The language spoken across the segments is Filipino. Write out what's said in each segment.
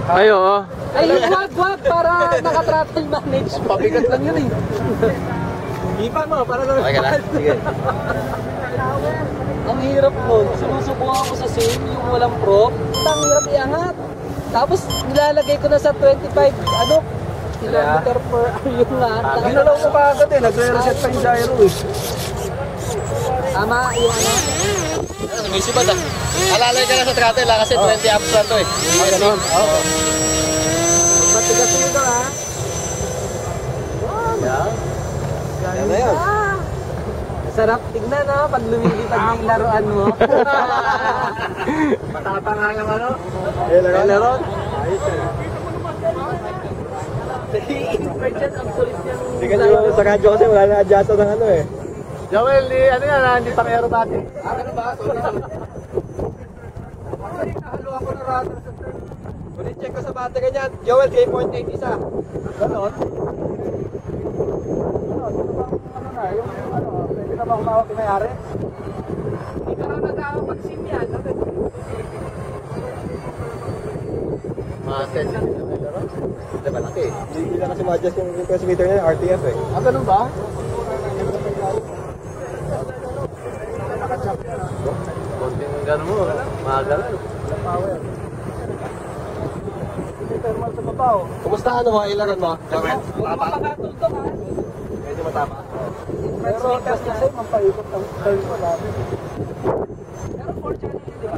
Ay, oo. Ay, wag para naka-throttle manage. Pabigat lang yun eh. Ipa mo, para lang. Okay na? Sige. Ang hirap nun. Sinusubukan ko sa same, yung walang prop. Ang hirap iangat. Tapos nilalagay ko na sa 25, kilometer per hour yung lahat. Ginalaw ko pa agad eh. Nagre-reset pa yung gyro eh. Tama, yung Sumisipat ah. Alalay ka na sa throttle kasi 20 amps na to eh. Ganon. Oo. Matigas nito ha. Yan. Yan na yan. Sarap tignan ha, pag lumilipad yung laruan mo. Matapang nga yung ano. Aileron. Ayos eh. I-invert yan, ang kulit yan. Hindi ka nyo sa radyo kasi wala na adjust ng ano eh. Joel, ano yan, hindi pang aerobatic. Ano ba? Ay, nahalo ako ng rudder sa turn. Ulit check ko sa battery niyan. Joel, 3.8 isa. Ganon? Ano na, yung ano, pwede na ba humawak yung mayari? Hindi ka na nagkakapag-sim yan. Sensitive na meron. Hindi ba laki? Hindi na kasi ma-adjust yung request meter niya, RTF eh. Ah, ganun ba? Konting gano'n mo, magalan. Power. Thermal sa babaw. Kumusta ano mo, aileron mo? Joel? Makakatultok ha. Medyo matama. Pero kasi mampaikot ang turn ko dati. Pero 4 channel yun, di ba?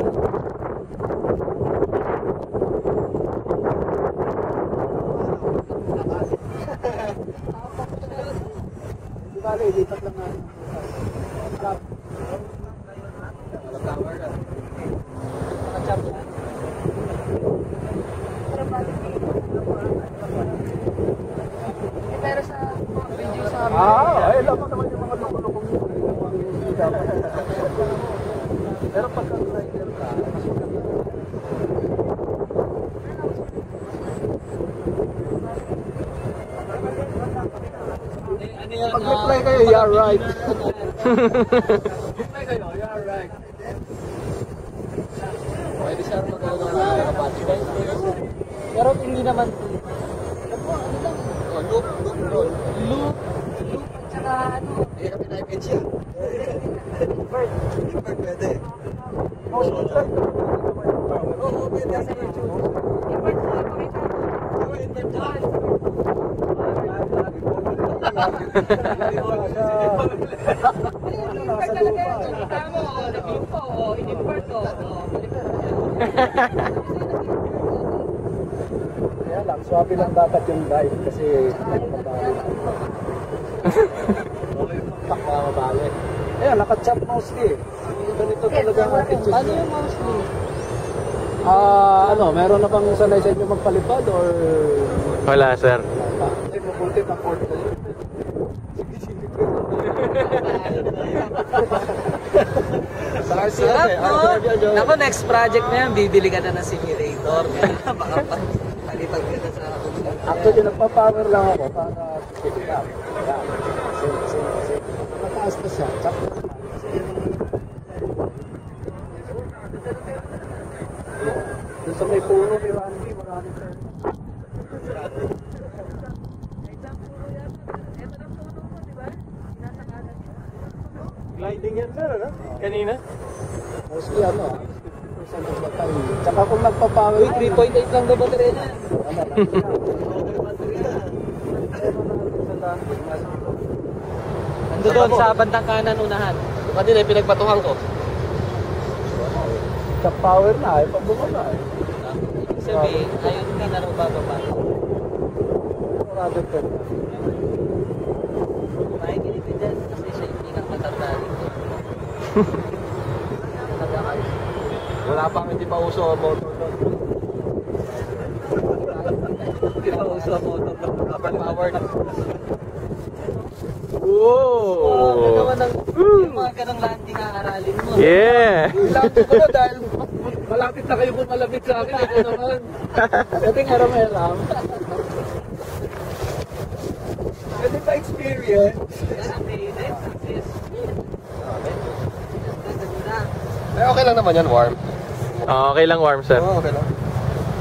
Di ba, lipat lang nga. Pero sa video sa Ay, alam mo naman yung mga loko-lokong pero pagka rider ka, pag-reply kayo, you're right. Reply kayo, you're right. Pwede siya magagawa ng kapatid. pero hindi naman Loop roll. loop at saka ano. Hindi kami na-image yan. Bird. Pwede. Oo, pwede. Invert mo, pakita mo. Kaya lang, swabe lang dapat yung drive kasi mabali. Ayan, naka-chop mostly. Ganito talaga ang attitude. Ano yung mostly? Meron na bang sanay sa inyo magpalipad or Wala, sir. hindi mo punti pang court ko yun. Sarap no? Ako next project na yan, bibili ka na ng simulator. Baka palipag ka na sa Actually, nagpa-power lang ako para pick it up. Same. Mataas na siya. Chop na naman. Doon sa may puno, may Randy, maraming turn. Gliding yan, sir, ano? Kanina? Mostly percent of the time. Tsaka kung nagpa-power, 3.8 lang na baterya niya. Ando doon sa bandang kanan unahan. Kanina yung pinagbatuhan ko. chop power na, pag bumaba Ibig sabihin, ayun hindi na rin bababa. Rather turn. Makikinig ka dyan kasi siya yung pinakamatanda dito. Wala pang hindi pa uso ang motor doon. Hindi pa uso ang motor doon. Kapag powered. Oh, nagawa ng yung mga ganang landing ang aralin mo. Yeah! Ilapit ko na dahil malapit na kayo kung malapit sa akin. Ako naman. Dating aram-aram. Pwede pa experience. Eh, okay lang naman yan, warm. Okay lang warm, sir. Oo, okay lang.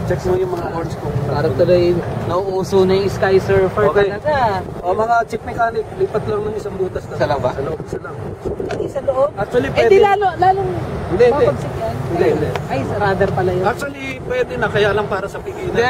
check mo yung mga horns kung... Parang tuloy, nauuso na yung sky surfer Okay. talaga. O mga chief mechanic, lipat lang ng isang butas na. Isa lang ba? Sa loob, isa lang. Ay, sa loob? Actually, Eh pwede. di lalong Hindi. mapagsik yan. Hindi. Ay, sa radar pala yun. Actually, pwede na, kaya lang para sa pigilan. Hindi,